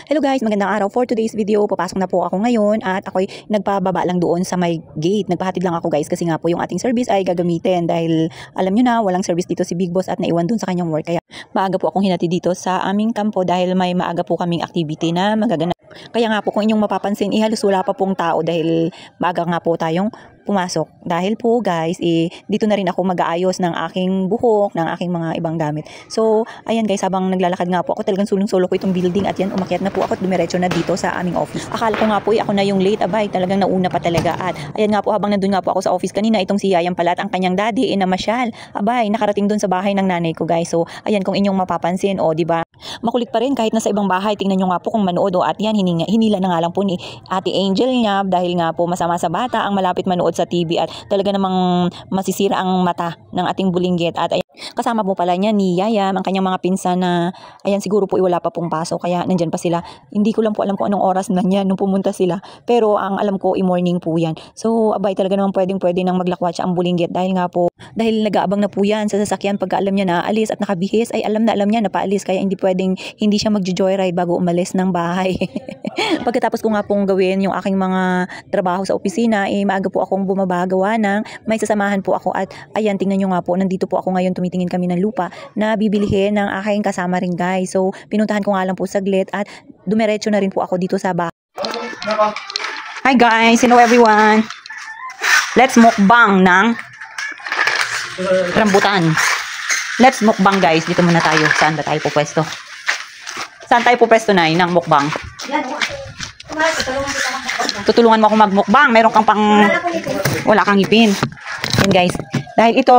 Hello guys, magandang araw. For today's video, papasok na po ako ngayon at ako'y nagpababa lang doon sa may gate. Nagpahatid lang ako guys kasi nga po yung ating service ay gagamitin dahil alam nyo na walang service dito si Big Boss at naiwan doon sa kanyang work. Kaya maaga po akong hinatid dito sa aming kampo dahil may maaga po kaming activity na magaganap. Kaya nga po kung inyong mapapansin, halos wala pa pong tao dahil maaga nga po tayong pumasok. Dahil po guys, dito na rin ako mag-aayos ng aking buhok, ng aking mga ibang gamit. So, ayan guys, habang naglalakad nga po ako, talagang sulong-solo ko itong building at yan, umakyat na po ako at dumiretso na dito sa aming office. Akala ko nga po, ako na yung late, abay, talagang nauna pa talaga. At ayan nga po, habang nandun nga po ako sa office kanina, itong si Yayang pala at ang kanyang daddy, namasyal. Abay, nakarating dun sa bahay ng nanay ko guys. So, ayan, kung inyong mapapansin, o diba, makulit pa rin kahit nasa ibang bahay. Tingnan nyo nga po kung manood at yan, hinila na nga lang po ni Ate Angel niya dahil nga po masama sa bata ang malapit manood sa TV at talaga namang masisira ang mata ng ating bulinggit. At ayan, kasama po pala niya ni Yaya, ang kanyang mga pinsan na ayan siguro po wala pa pong pasok kaya nandyan pa sila. Hindi ko lang po alam kung anong oras na yan nung pumunta sila. Pero ang alam ko morning po yan. So abay talaga naman pwede nang maglakwatsa ang bulinggit dahil nga po dahil nag-aabang na po yan sa sasakyan pagka alam niya na alis at nakabihis ay alam niya na paalis kaya hindi pwedeng hindi siya magjo-joyride bago umalis ng bahay. Pagkatapos ko nga pong gawin yung aking mga trabaho sa opisina, maaga po akong bumabagawa ng may sasamahan po ako at ayan, tingnan nyo nga po, nandito po ako ngayon, tumitingin kami ng lupa na bibilihin ng aking kasama rin guys. So, pinuntahan ko nga lang po saglit at dumiretso na rin po ako dito sa bahay. Hi guys, hello everyone. Let's mukbang ng rambutan. Let's mukbang guys, dito muna tayo. Saan ba tayo po pwesto? Saan tayo po pwesto na ng mukbang? Tutulungan mo ako magmukbang. Meron kang wala kang ngipin. Yan guys. Dahil ito,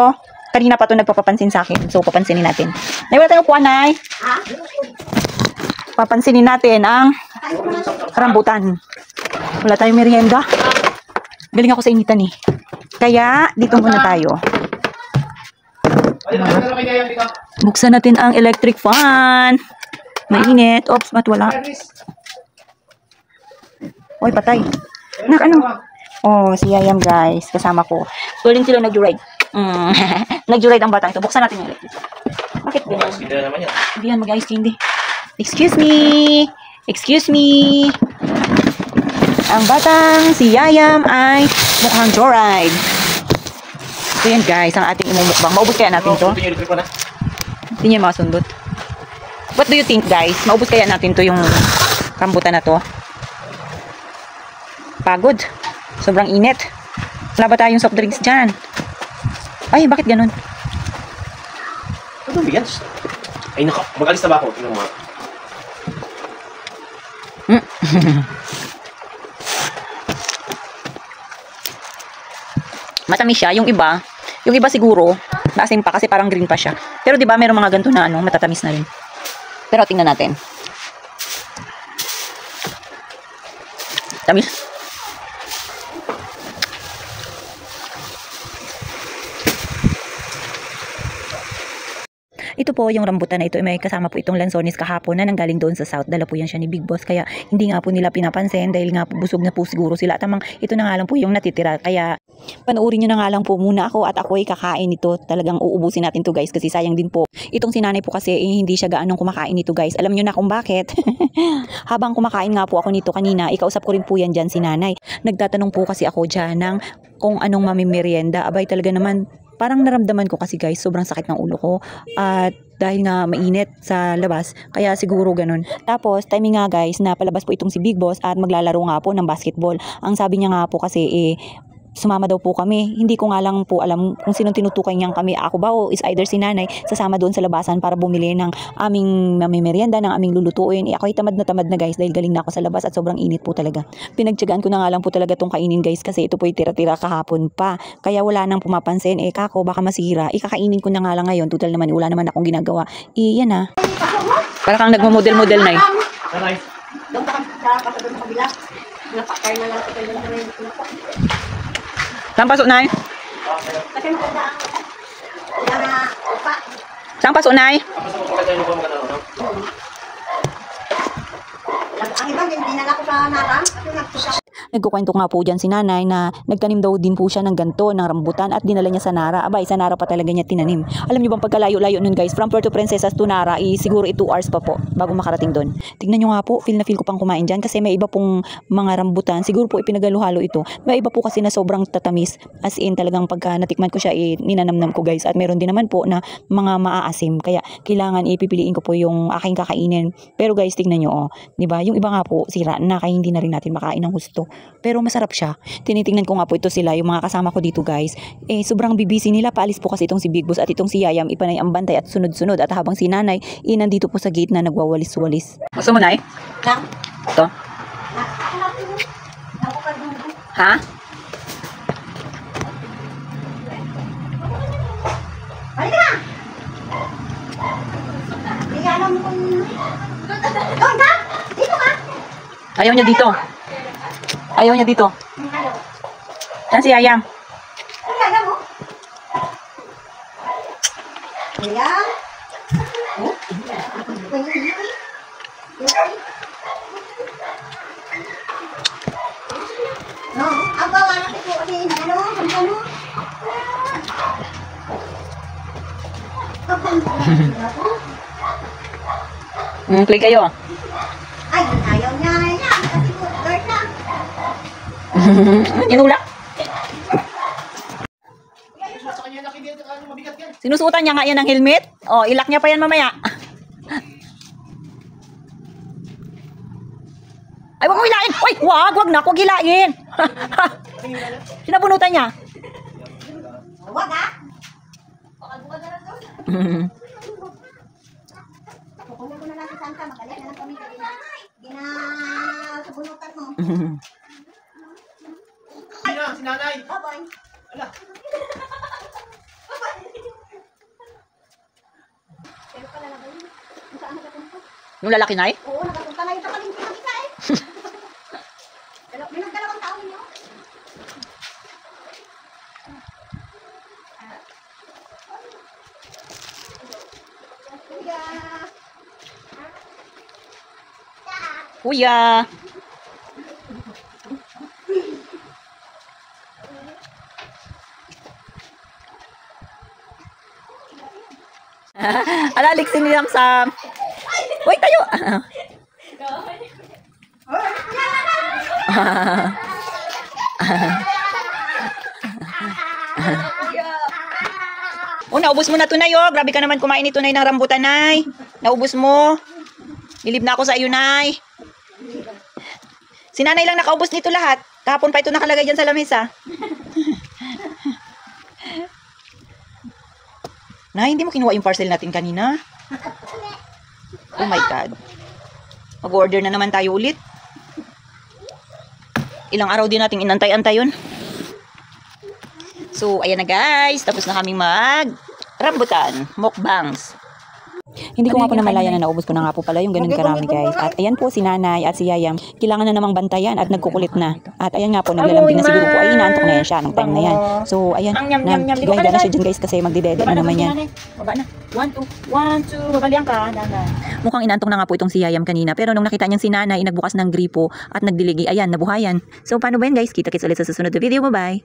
kanina pa ito nagpapapansin sa akin. So, papansinin natin. Nay, wala tayong upuan, Nay. Papansinin natin ang rambutan. Wala tayong merienda. Galing ako sa initan eh. Kaya, dito muna tayo. Buksan natin ang electric fan. Mainit. Oops, wala. Oy, patay. Ano? Oh, si Yayam guys. Kasama ko. Tuling sila nag-ride. Nag-ride ang batang ito. Buksan natin yung electric. Bakit ganyan? Hindi yan mag-ice candy. Excuse me. Excuse me. Ang batang si Yayam ay mukhang joyride. So yan guys, ang ating imumukbang. Maubos kaya natin to? Hindi niya makasundot. What do you think guys? Maubos kaya natin to yung rambutan na to? Pagod. Sobrang init. Wala ba tayong soft drinks dyan? Ay, bakit ganun? Ano ba yan? Ay nako, mag-alis na ba ako? Tingnan mo. Matamis siya. Yung iba siguro, naasim pa kasi parang green pa siya. Pero di ba mayroong mga ganito na matatamis na rin. Pero tingnan natin. Tamis. Ito po yung rambutan na ito, may kasama po itong lansones kahapon na nanggaling doon sa south. Dala po yan siya ni Big Boss kaya hindi nga po nila pinapansin dahil nga po busog na po siguro sila. Tamang ito na nga lang po yung natitira. Kaya panoorin nyo na nga lang po muna ako at ako'y kakain ito. Talagang uubusin natin to guys kasi sayang din po. Itong sinanay po kasi hindi siya gaanong kumakain nito guys. Alam nyo na kung bakit. Habang kumakain nga po ako nito kanina, ikausap ko rin po yan dyan si nanay. Nagtatanong po kasi ako dyan ng kung anong mamimerienda. Abay talaga naman parang naramdaman ko kasi guys, sobrang sakit ng ulo ko at dahil nga mainit sa labas, kaya siguro ganun. Tapos, timing nga guys, na palabas po itong si Big Boss at maglalaro nga po ng basketball. Ang sabi niya nga po kasi sumama daw po kami. Hindi ko nga lang po alam kung sinong tinutukoy niyang kami. Ako ba o is either si nanay sasama doon sa labasan para bumili ng aming merienda, ng aming lulutuin. Ako'y tamad na guys dahil galing na ako sa labas at sobrang init po talaga. Pinagtiyagaan ko na nga lang po talaga itong kainin guys kasi ito po'y tira-tira kahapon pa. Kaya wala nang pumapansin. Kako, baka masira. Ikakainin ko na nga lang ngayon. Total naman, wala naman akong ginagawa. Yan na. Para kang nagmamodel-model na Doon pa sa kabila. Napakay na lang ito yung Saan pasok, Nay? kasi maganda ang upa. Saan pasok, Nay? Ang iba, hindi nala ko sa narang. Nagkukwento nga po dyan si nanay na nagtanim daw din po siya ng ganto, ng rambutan at dinala niya sa Nara. Abay, sa Nara pa talaga niya tinanim. Alam niyo bang pagkalayo-layo nun guys, from Puerto Princesa to Nara, siguro 2 hours pa po bago makarating doon. Tignan niyo nga po, feel na feel ko pang kumain dyan kasi may iba pong mga rambutan. Siguro po ipinagalo-halo ito. May iba po kasi na sobrang tatamis. As in talagang pagka natikman ko siya, ninanamnam ko guys. At meron din naman po na mga maaasim. Kaya kailangan ipipiliin ko po yung aking kakainin. Pero guys, tignan niyo oh, 'di ba? Yung iba nga po sira na kaya hindi na rin natin makain ng gusto. Pero masarap siya. Tinitingnan ko nga po ito sila, yung mga kasama ko dito guys. Sobrang bibisi nila. Paalis po kasi itong si Big Boss at itong si Yayam. Ipanay ang bantay at sunod-sunod. At habang si Nanay, nandito po sa gate na nagwawalis-walis. Gusto mo, Nay? Lang. Ito? Ha? Balik ka na! Hindi ka alam kung... Doon ka! Dito ka! Ayaw niya dito. Ayaw niya dito. Saan si Yayam? Ano gagawin mo? Ayan. Oh, no, ang bawa natin po kasi ano, Play kayo. ay, ayaw niya kasi po, girl na. Inulak. Sinusutan niya nga yan ng helmet. Oh, ilak niya pa yan mamaya. Ay, wag mo hilain. Uy, wag na. Huwag hilain. Sinabunutan niya. Wag ha? Bukad na lang doon. Kukunin ko na lang si Santa, magaling na lang kami. Ginasabunutan mo. Si nanay. Bye-bye. Ala. Pero pala na ba yun? Kung saan nakapunta? Yung lalaki na eh? Oo, nakapunta na ito kaming kita eh. May nagdalawang taon niyo. Kuya. Alalik si Niyam sa... Uy, tayo! Oh, naubos mo na tunay oh. Grabe ka naman kumain ni tunay ng rambutan, Nay. Naubos mo. Bilib na ako sa iyo, Nay. Si Nanay lang nakaubos nito lahat. Kahapon pa ito nakalagay dyan sa lamesa. Nay, hindi mo kinuha yung parcel natin kanina? Oh my God. Mag-order na naman tayo ulit. Ilang araw din nating inantay-antay yun. So, ayan na guys. Tapos na kaming rambutan, mukbangs. Hindi ko nga po namalayan na naubos ko na nga po pala yung ganun karami guys. At ayan po si Nanay at si Yayam. Kailangan na namang bantayan at nagkukulit na. At ayan nga po, naglalambing na siguro po. Ay, inaantok na yan siya ng time na yan. So, ayan. Nag-guide na siya dyan guys kasi magdidede na naman yan. Baba na. 1, 2, 1, 2. Babalian ka. Mukhang inaantok na nga po itong si Yayam kanina. Pero nung nakita niyang si Nanay, nagbukas ng gripo at nagdiligi. Ayan, nabuhayan. So, paano ba yan guys? Kita-kits ulit sa susunod na video. Bye-bye!